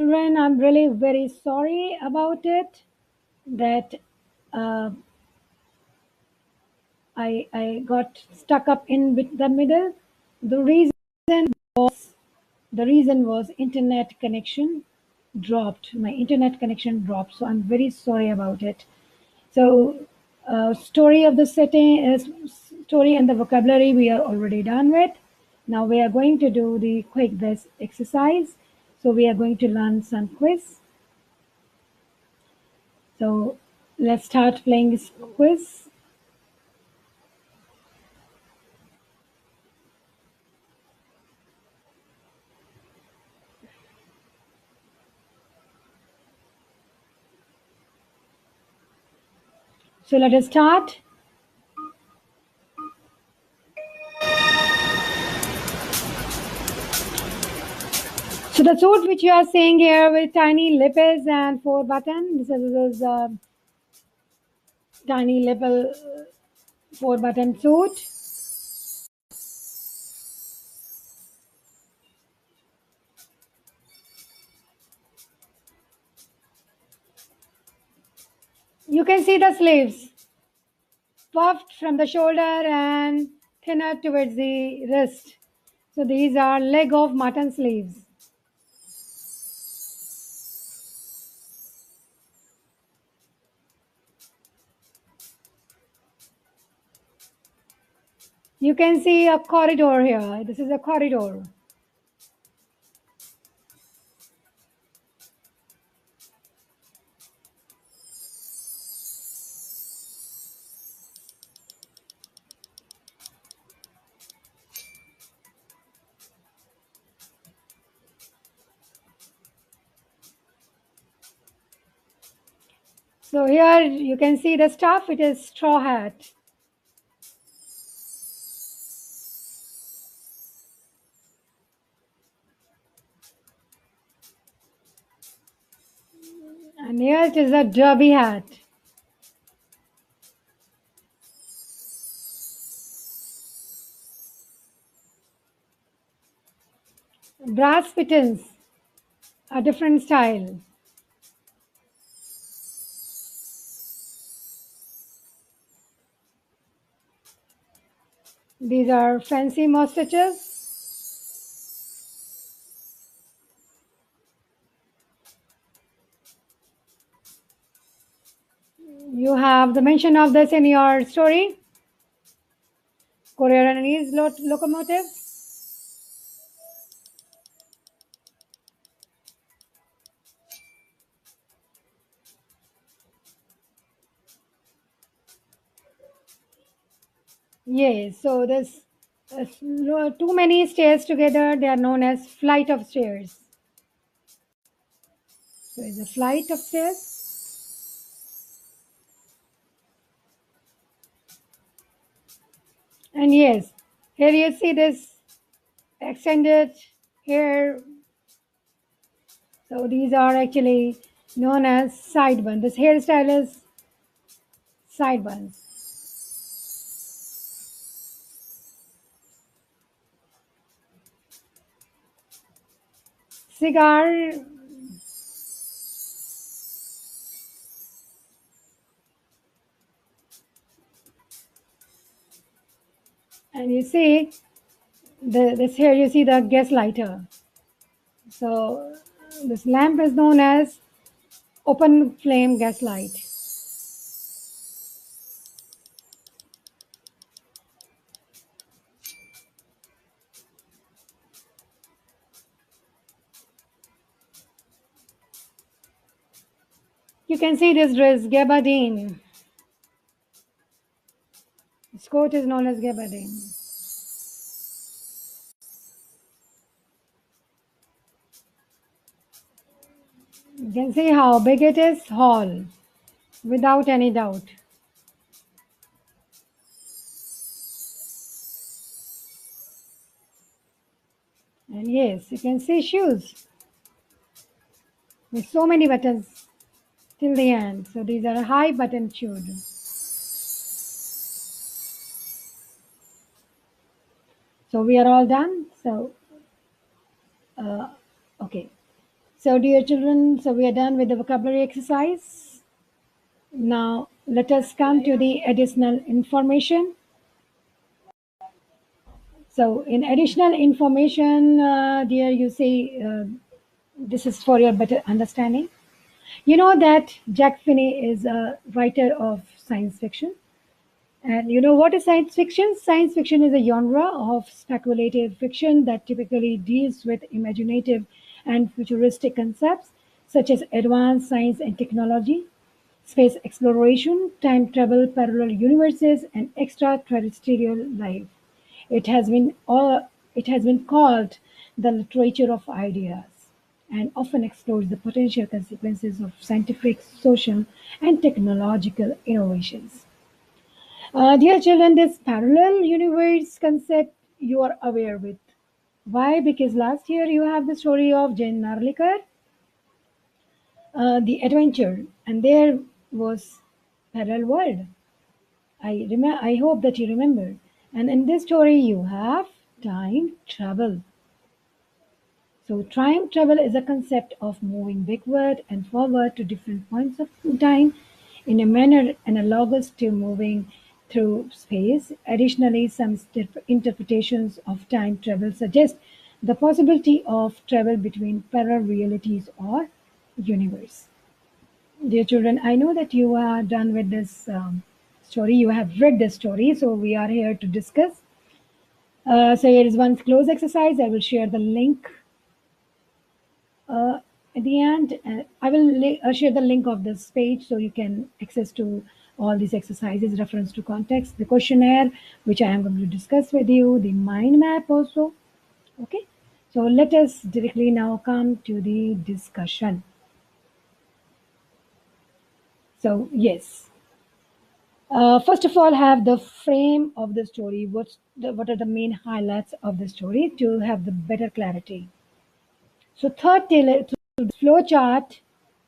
Children, I'm really very sorry about it that uh, I got stuck up in the middle. The reason the reason was internet connection dropped. My internet connection dropped, so I'm very sorry about it. So, story of the setting is story and the vocabulary we are already done with. Now we are going to do the quick this exercise. So we are going to learn some quiz. So let's start playing this quiz. So let us start. So the suit which you are seeing here with tiny lapels and 4 button. This is tiny lapel 4 button suit. You can see the sleeves puffed from the shoulder and thinner towards the wrist. So these are leg of mutton sleeves. You can see a corridor here. This is a corridor. So here you can see the stuff. It is straw hat. And here it is a derby hat. Brass buttons, a different style. These are fancy mustaches. You have the mention of this in your story. Korean locomotive. Yes, so there's too many stairs together. They are known as flight of stairs. So it's a flight of stairs. And yes, here you see this extended hair. So these are actually known as side buns. This hairstyle is side buns. Cigar. And you see this here you see the gas lighter. So this lamp is known as open flame gas light. You can see this dress gabardine. This coat is known as gabardine. You can see how big it is, hall, without any doubt. And yes, you can see shoes with so many buttons till the end. So these are high button shoes. So we are all done. So, okay. So, dear children, so we are done with the vocabulary exercise. Now, let us come to the additional information. So, in additional information, dear, you say this is for your better understanding. You know that Jack Finney is a writer of science fiction. And you know what is science fiction? Science fiction is a genre of speculative fiction that typically deals with imaginative and futuristic concepts such as advanced science and technology, space exploration, time travel, parallel universes, and extraterrestrial life. It has been it has been called the literature of ideas and often explores the potential consequences of scientific, social, and technological innovations. Dear children, this parallel universe concept you are aware with. Why? Because last year you have the story of Jane Narlikar, the adventure, and there was parallel world. I hope that you remember. And in this story you have time travel. So time travel is a concept of moving backward and forward to different points of time in a manner analogous to moving through space. Additionally, some interpretations of time travel suggest the possibility of travel between parallel realities or universe. Dear children, I know that you are done with this story. You have read this story, so we are here to discuss. So here is one close exercise. I will share the link uh, at the end. I will share the link of this page so you can access to all these exercises, reference to context, the questionnaire, which I am going to discuss with you, the mind map also. Okay, so let us directly now come to the discussion. So yes, first of all, have the frame of the story. What are the main highlights of the story to have the better clarity? So through the flow chart,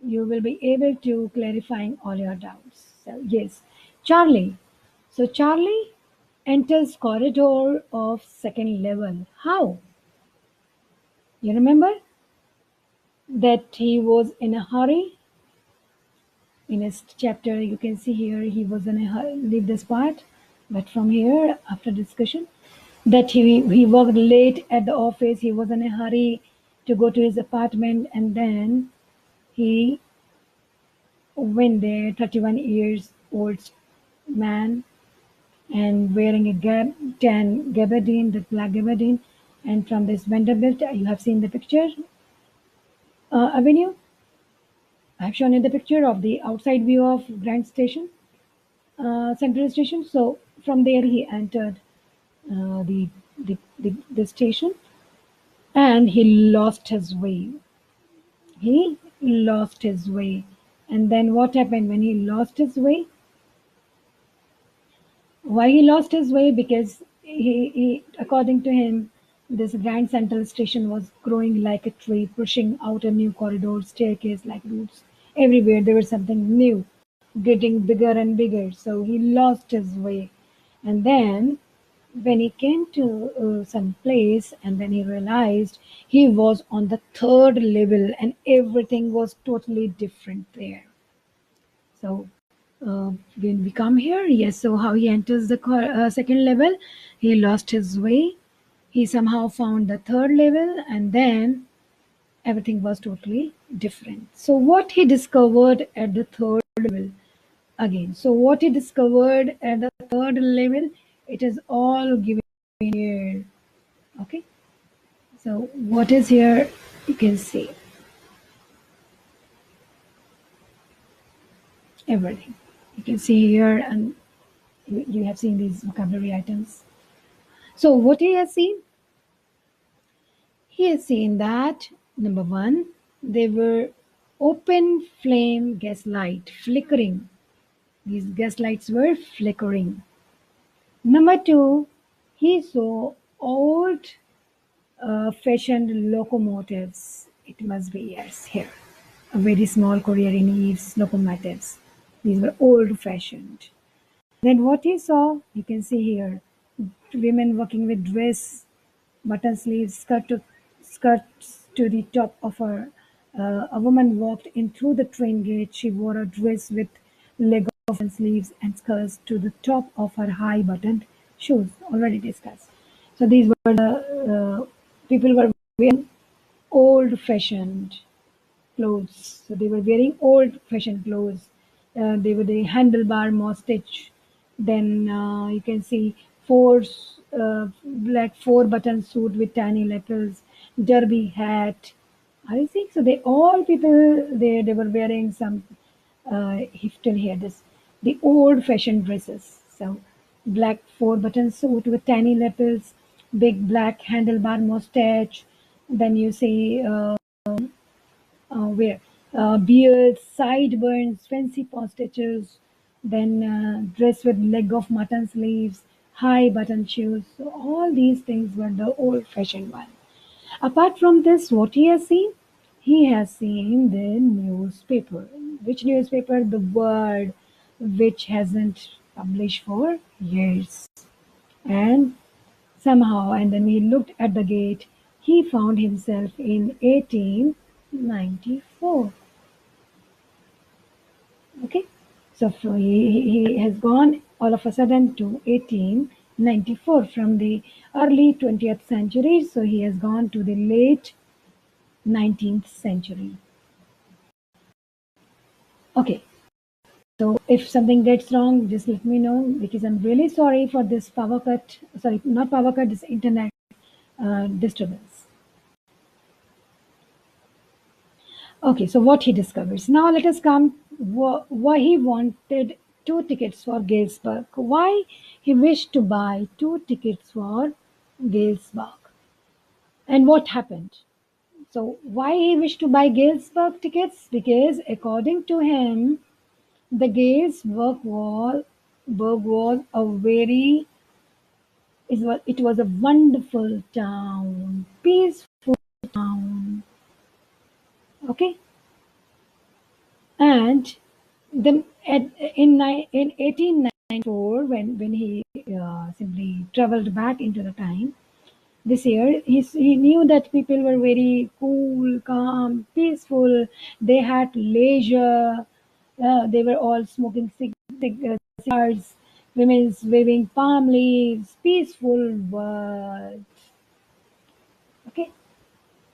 you will be able to clarifying all your doubts. So yes, Charlie. So Charlie enters corridor of second level. How? You remember that he was in a hurry. In his chapter, you can see here he was in a hurry. Leave this part. But from here, after discussion, that he worked late at the office. He was in a hurry to go to his apartment, and then he when the 31 years old man and wearing a tan gabardine, the black gabardine, and from this Vanderbilt, you have seen the picture, Avenue. I have shown you the picture of the outside view of Grand Station, Central Station. So from there he entered the station and he lost his way. He lost his way. And then what happened when he lost his way? Why he lost his way? Because according to him, this Grand Central Station was growing like a tree, pushing out a new corridor, staircase like roots. Everywhere there was something new, getting bigger and bigger. So he lost his way. And then when he came to some place and then he realized he was on the third level and everything was totally different there. So when we come here, yes, so how he enters the second level, he lost his way. He somehow found the third level, and then everything was totally different. So what he discovered at the third level again. So what he discovered at the third level, it is all given here. Okay. So what is here? You can see everything. You can see here, and you have seen these vocabulary items. So what he has seen? He has seen that number one, they were open flame gaslight flickering. These gaslights were flickering. Number two, he saw old fashioned locomotives. It must be, yes, here. A very small Korean Eves locomotives. These were old fashioned. Then what he saw, you can see here, women working with dress, button sleeves, skirts to the top of her A woman walked in through the train gate. She wore a dress with leg open sleeves and skirts to the top of her high buttoned shoes. Already discussed. So these were the people were wearing old fashioned clothes. So they were wearing old fashioned clothes. They were the handlebar mustache. Then you can see black four button suit with tiny lapels, derby hat. Are you seeing? So they all people they were wearing some still here this the old fashioned dresses. So black four button suit with tiny lapels, big black handlebar mustache. Then you see where beards, sideburns, fancy postages, then dress with leg of mutton sleeves, high button shoes. So all these things were the old-fashioned one. Apart from this, what he has seen? He has seen the newspaper. Which newspaper? The Word, which hasn't published for years. And somehow, and then he looked at the gate, he found himself in 1894. Okay, so he has gone all of a sudden to 1894 from the early 20th century. So he has gone to the late 19th century. Okay, so if something gets wrong, just let me know because I'm really sorry for this power cut. Sorry, not power cut, this internet disturbance. Okay, so what he discovers. Now let us come why he wanted two tickets for Galesburg. Why he wished to buy two tickets for Galesburg. And what happened? So why he wished to buy Galesburg tickets? Because according to him, the Galesburg was a very it was a wonderful town, peaceful town. Okay, and the in 1894 when he simply traveled back into the time this year he knew that people were very cool, calm, peaceful. They had leisure. They were all smoking cigars, women's waving palm leaves, peaceful world. Okay,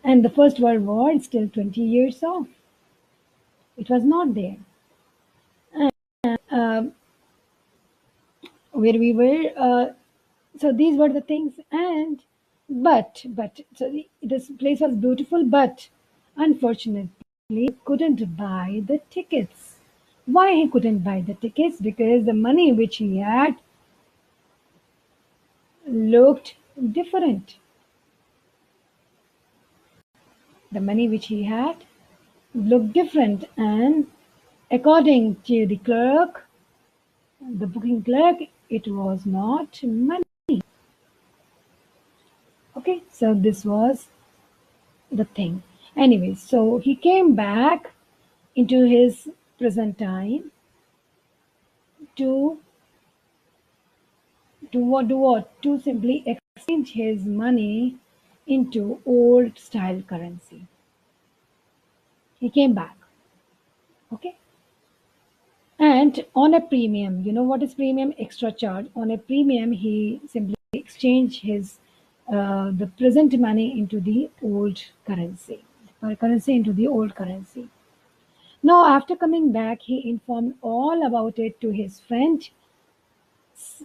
and the First World War is still 20 years off. It was not there. Um, where we were. So these were the things, and this place was beautiful, but unfortunately, he couldn't buy the tickets. Why he couldn't buy the tickets? Because the money which he had looked different. The money which he had looked different, and according to the clerk, the booking clerk, it was not money. Okay, so this was the thing. Anyway, so he came back into his present time to to simply exchange his money into old style currency. He came back, okay, and on a premium. You know what is premium? Extra charge. On a premium, he simply exchanged his the present money into the old currency, currency into the old currency. Now, after coming back, he informed all about it to his friend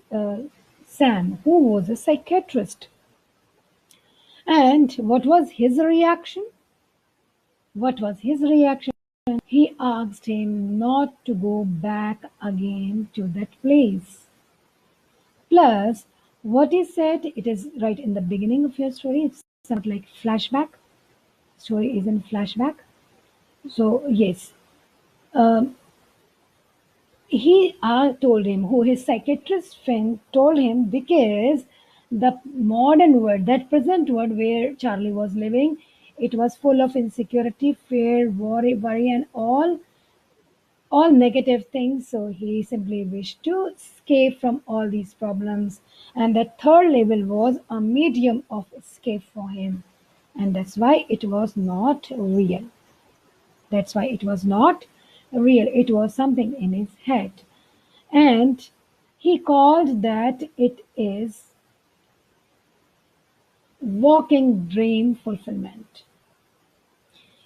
uh, Sam, who was a psychiatrist. And what was his reaction? What was his reaction? He asked him not to go back again to that place. Plus, what he said, it is right in the beginning of your story. It's something like flashback. Story is in flashback. So, yes, um, he told him, who his psychiatrist friend told him, because the modern world, that present world where Charlie was living, it was full of insecurity, fear, worry, and all negative things. So he simply wished to escape from all these problems, and the third level was a medium of escape for him, and that's why it was not real. That's why it was not real, it was something in his head. And he called that it is walking dream fulfillment.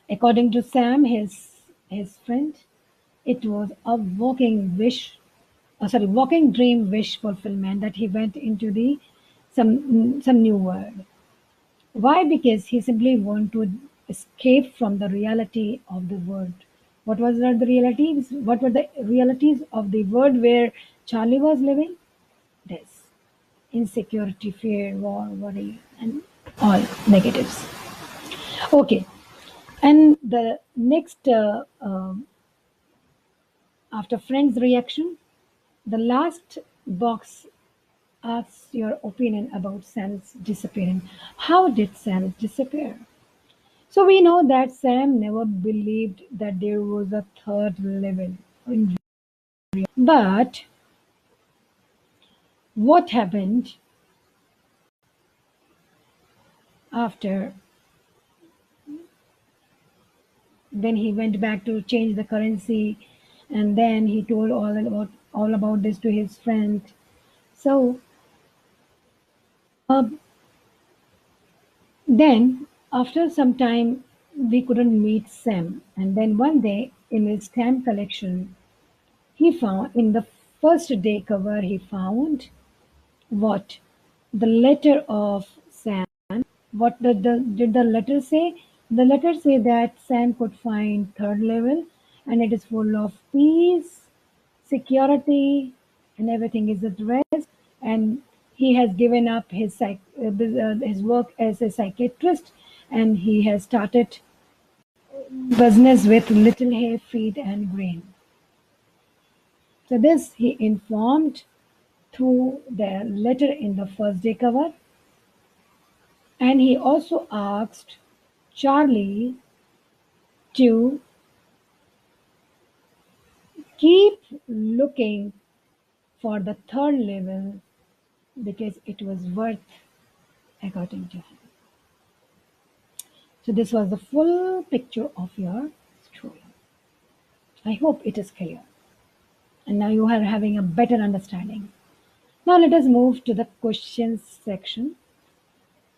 According to Sam, his friend, it was a walking dream wish fulfillment that he went into the some new world. Why? Because he simply wanted to escape from the reality of the world. What was the realities? What were the realities of the world where Charlie was living? This insecurity, fear, war, worry, and all negatives. Okay, and the next after friend's reaction, the last box asks your opinion about Sam's disappearing. How did Sam disappear? So we know that Sam never believed that there was a third level. But what happened after when he went back to change the currency, and then he told all about this to his friend. So then after some time we couldn't meet Sam, and then one day in his stamp collection he found in the first day cover he found what? The letter of Sam. What did the letter say? The letter say that Sam could find third level, and it is full of peace, security, and everything is at rest. And he has given up his work as a psychiatrist, and he has started business with little hay, feed, and grain. So this he informed through the letter in the first day cover, and he also asked Charlie to keep looking for the third level because it was worth according to him. So this was the full picture of your story. I hope it is clear. And now you are having a better understanding. Now let us move to the questions section.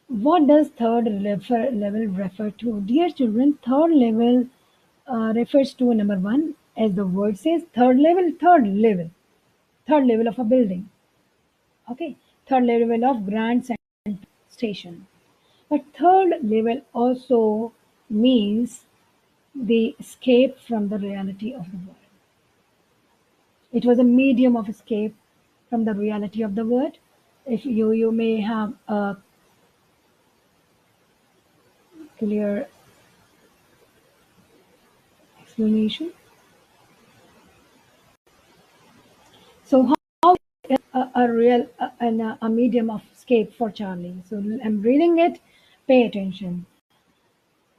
What does level refer to? Dear children, third level refers to number one, as the word says, third level of a building. Okay, third level of Grand Central Station. But third level also means the escape from the reality of the world. It was a medium of escape from the reality of the world. If you may have a clear explanation. So how a real a medium of escape for Charlie? So I'm reading it. Pay attention.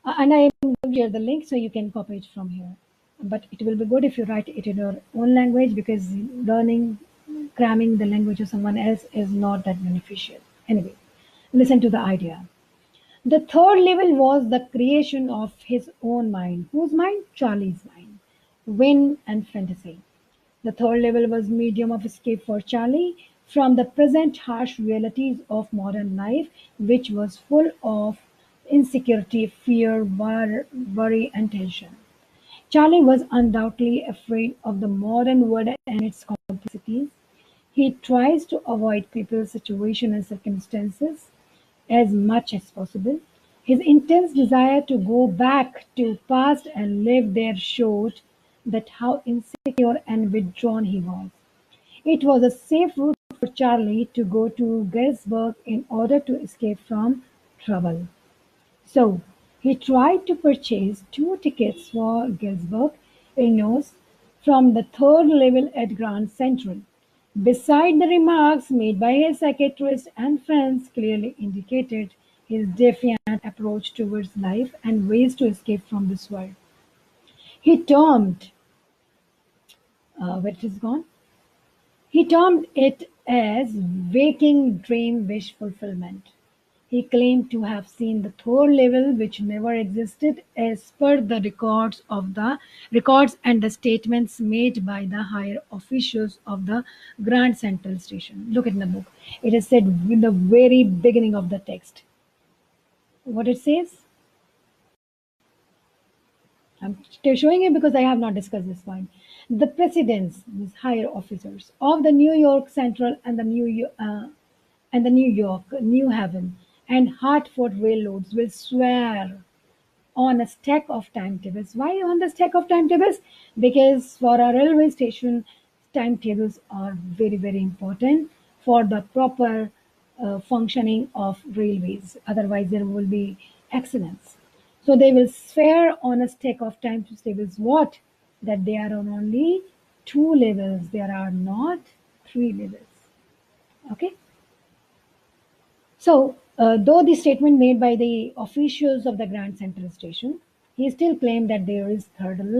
And I am going to share the link so you can copy it from here. But it will be good if you write it in your own language because cramming the language of someone else is not that beneficial. Anyway, listen to the idea. The third level was the creation of his own mind. Whose mind? Charlie's mind. Whim and fantasy. The third level was medium of escape for Charlie from the present harsh realities of modern life, which was full of insecurity, fear, worry, and tension. Charlie was undoubtedly afraid of the modern world and its complexities. He tries to avoid people's situation and circumstances as much as possible. His intense desire to go back to past and live there showed that how insecure and withdrawn he was. It was a safe route for Charlie to go to Gettysburg in order to escape from trouble. So he tried to purchase two tickets for Gettysburg, Illinois, from the third level at Grand Central. Beside the remarks made by his psychiatrist and friends clearly indicated his defiant approach towards life and ways to escape from this world. He termed, where it is gone, he termed it as waking dream wish fulfillment. He claimed to have seen the third level, which never existed, as per the records and the statements made by the higher officials of the Grand Central Station. Look at the book. It is said in the very beginning of the text. What it says? I'm showing it because I have not discussed this point. The presidents, these higher officers of the New York Central and the New York, New Haven, and Hartford railroads will swear on a stack of timetables. Why on the stack of timetables? Because for a railway station, timetables are very, very important for the proper functioning of railways. Otherwise, there will be accidents. So they will swear on a stack of timetables what? That they are on only two levels. There are not three levels. Okay. So, though the statement made by the officials of the Grand Central Station, he still claimed that there is third